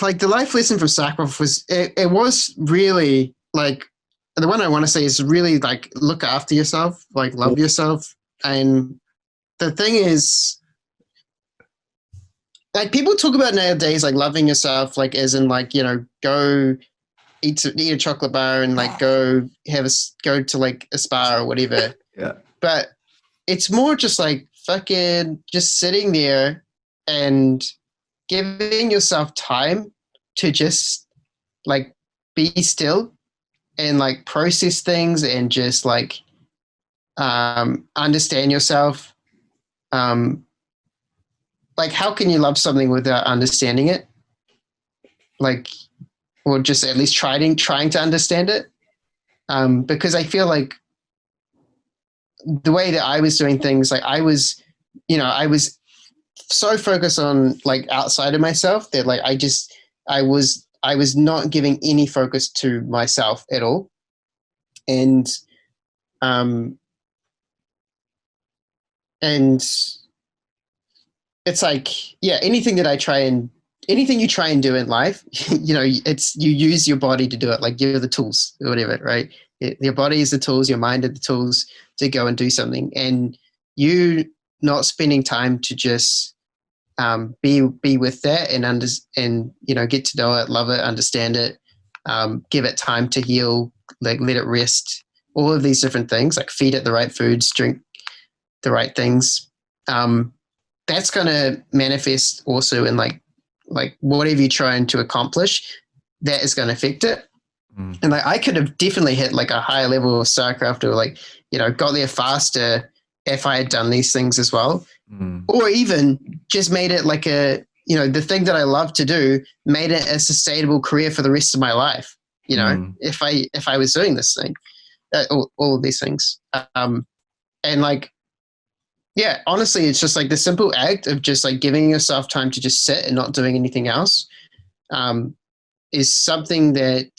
like the life lesson from Starcraft was it was really like the one I want to say is really like look after yourself, like love yourself. And the thing is, like people talk about nowadays, like loving yourself, like as in like, go eat a chocolate bar and like go to like a spa or whatever. Yeah. But it's more just like fucking just sitting there and giving yourself time to just like be still and like process things and just like understand yourself. Like how can you love something without understanding it? Like, or just at least trying to understand it. Because I feel like the way that I was doing things, like I was so focused on like outside of myself that like I was not giving any focus to myself at all. And and it's like, yeah, anything you try and do in life, it's you use your body to do it. Like you're the tools or whatever, right? Your body is the tools, your mind are the tools to go and do something. And you not spending time to just be with that and get to know it, love it, understand it, give it time to heal, like let it rest, all of these different things, like feed it the right foods, drink the right things. That's going to manifest also in like whatever you're trying to accomplish, that is going to affect it. And like I could have definitely hit like a higher level of Starcraft or like, got there faster if I had done these things as well. Or even just made it like the thing that I love to do, made it a sustainable career for the rest of my life. If I was doing this thing, all of these things. And like, yeah, honestly, it's just like the simple act of just like giving yourself time to just sit and not doing anything else is something that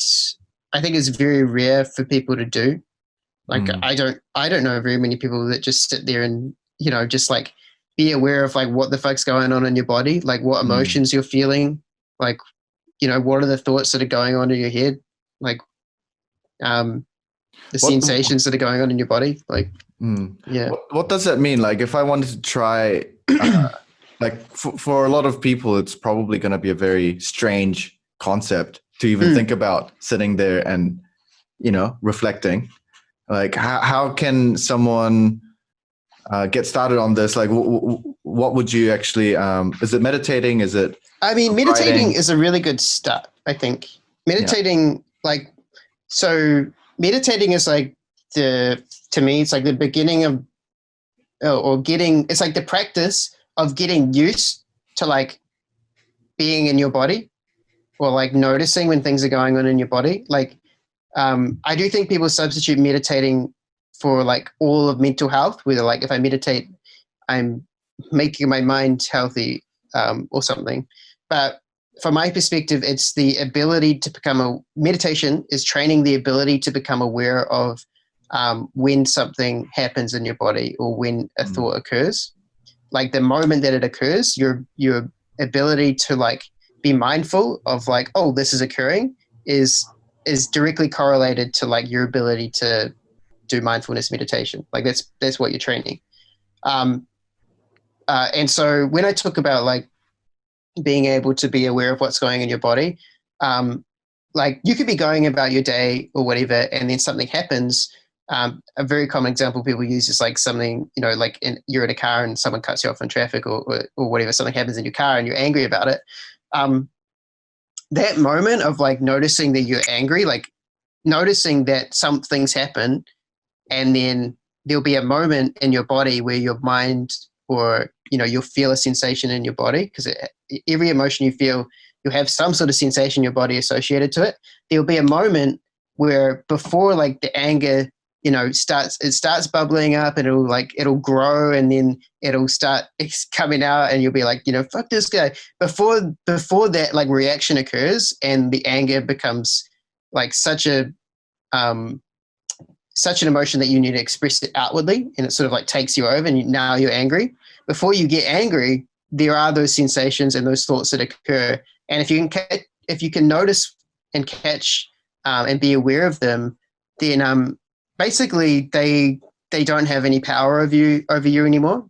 I think is very rare for people to do. Like I don't know very many people that just sit there and, just like be aware of like what the fuck's going on in your body, like what emotions you're feeling, like, what are the thoughts that are going on in your head, like the sensations that are going on in your body, like yeah. What does that mean? Like if I wanted to try, like for a lot of people, it's probably going to be a very strange concept to even think about sitting there and, reflecting. Like how can someone get started on this? Like what would you actually, is it meditating? Is it? I mean, meditating is a really good start, I think. Meditating, meditating is like to me, it's like the beginning of, it's like the practice of getting used to like being in your body or like noticing when things are going on in your body. Like, I do think people substitute meditating for like all of mental health, whether like if I meditate, I'm making my mind healthy or something. But from my perspective, it's the ability to meditation is training the ability to become aware of when something happens in your body or when a thought occurs. Like the moment that it occurs, your ability to like be mindful of like, oh, this is occurring is directly correlated to like your ability to do mindfulness meditation. Like that's what you're training. And so when I talk about like being able to be aware of what's going in your body, like you could be going about your day or whatever, and then something happens. A very common example people use is like something, like you're in a car and someone cuts you off in traffic or whatever, something happens in your car and you're angry about it. That moment of like noticing that you're angry, like noticing that some things happen, and then there'll be a moment in your body where your mind or, you'll feel a sensation in your body, because every emotion you feel, you'll have some sort of sensation in your body associated to it. There'll be a moment where before like the anger, starts bubbling up and it'll grow and then it'll start coming out and you'll be like, fuck this guy. Before that like reaction occurs and the anger becomes like such an emotion that you need to express it outwardly, and it sort of like takes you over and now you're angry. Before you get angry, there are those sensations and those thoughts that occur And if you can notice and catch and be aware of them, then basically they don't have any power over you anymore.